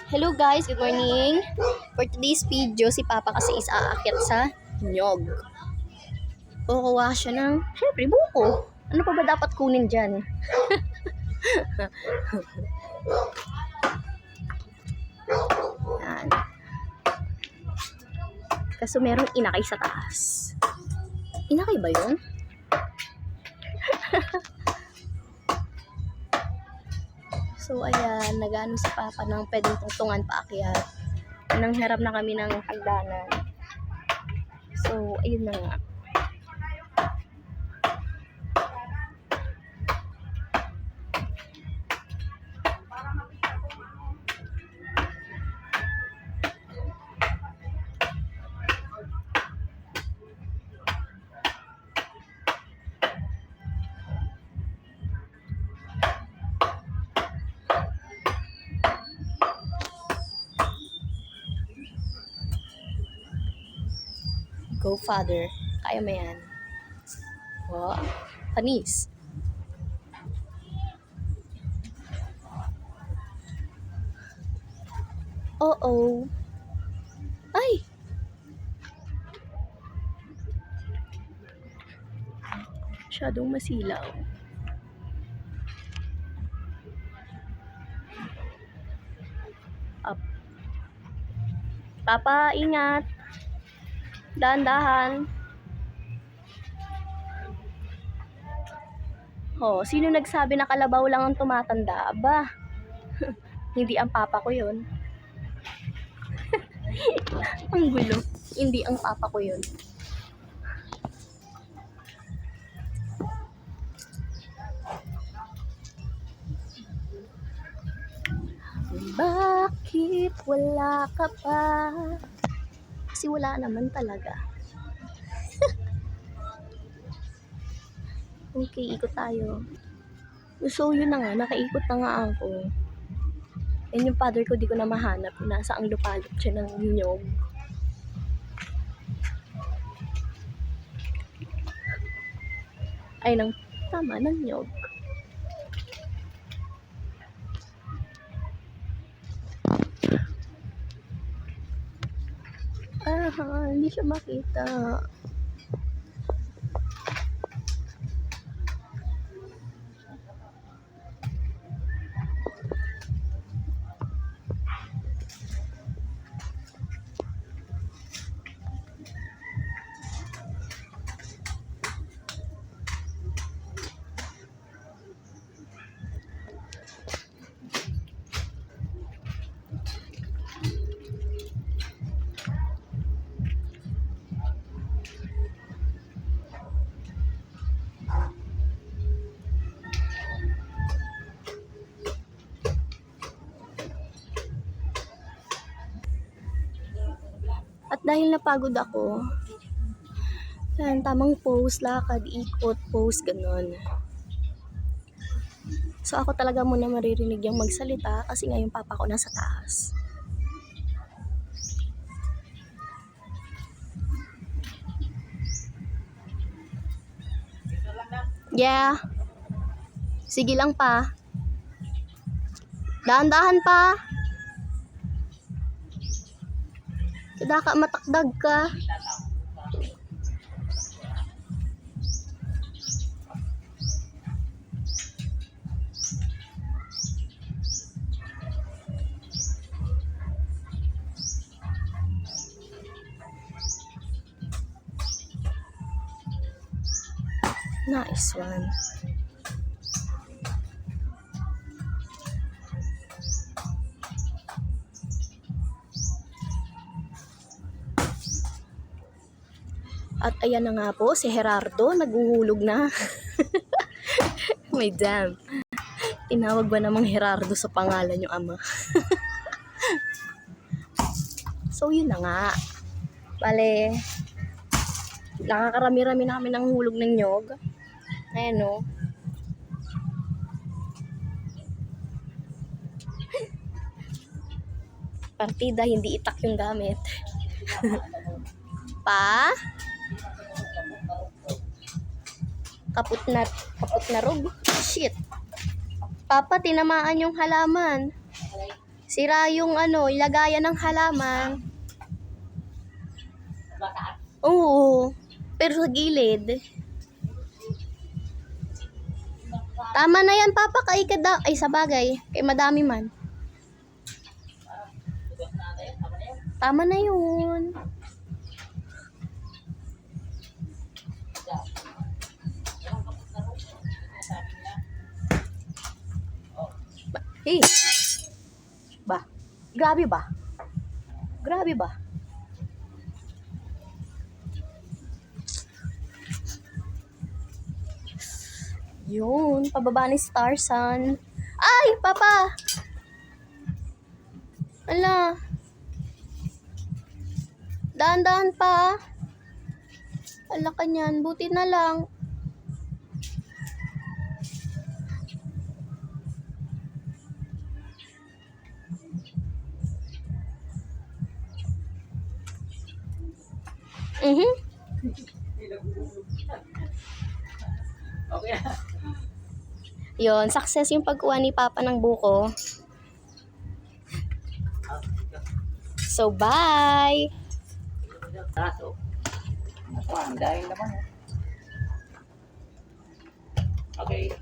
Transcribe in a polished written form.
Hello guys, good morning. For today's video, si Papa kasi is aakyat sa nyog. Kukuha siya ng, syempre, buko. Ano pa ba dapat kunin dyan? Yan. Kaso merong inakay sa taas. Inakay ba yun? So ayan, nag-ano si Papa ng pwedeng tungtungan paakyat. Nangharap na kami ng hagdanan. So ayun na nga. Go father, kaya mo yan. Wow, panis. Oo. Ay! Masyadong masilaw. Up. Papa, ingat. Dahan-dahan. Oh, sino nagsabi na kalabaw lang ang tumatanda? Aba, hindi ang papa ko yun. Ang gulo. Hindi ang papa ko yun. Bakit wala ka pa? Kasi wala naman talaga. Okay, ikot tayo. So, yun na nga. Nakaikot na nga ako. And yung father ko, di ko na mahanap. Nasa ang lupalop siya ng nyog. Ay, tama, ng nyog. Hindi siya makita. At dahil napagod ako, yan, tamang pose, lakad, ikot, pose, ganun. So ako talaga muna maririnig yung magsalita kasi nga yung papa ko nasa taas. Yeah. Sige lang pa. Dahan-dahan pa. Kada ka matakdag ka. Nice one. At ayan na nga po, si Gerardo naguhulog na. May damn. Tinawag ba namang Gerardo sa pangalan yung ama? So yun na nga. Bale, nakakarami-rami na kami ng hulog ng nyog. Ayan o. Partida, hindi itak yung gamit. Pa? Kaput na rog. Shit. Papa, tinamaan yung halaman. Sira yung ano, lagayan ng halaman. Oo. Pero sa gilid. Tama na yan, Papa. Kay kada, ay sa bagay. Kay madami man. Tama na yun. Hey. Ba? Grabe ba? Grabe ba? Yun, pababa ni Starsun. Ay, Papa! Ala. Dahan-dahan pa. Ala ka niyan, buti na lang. Okay. Yun, success yung pagkuha ni Papa ng buko. So, bye! Taso. Ako, ang dahil naman. Okay.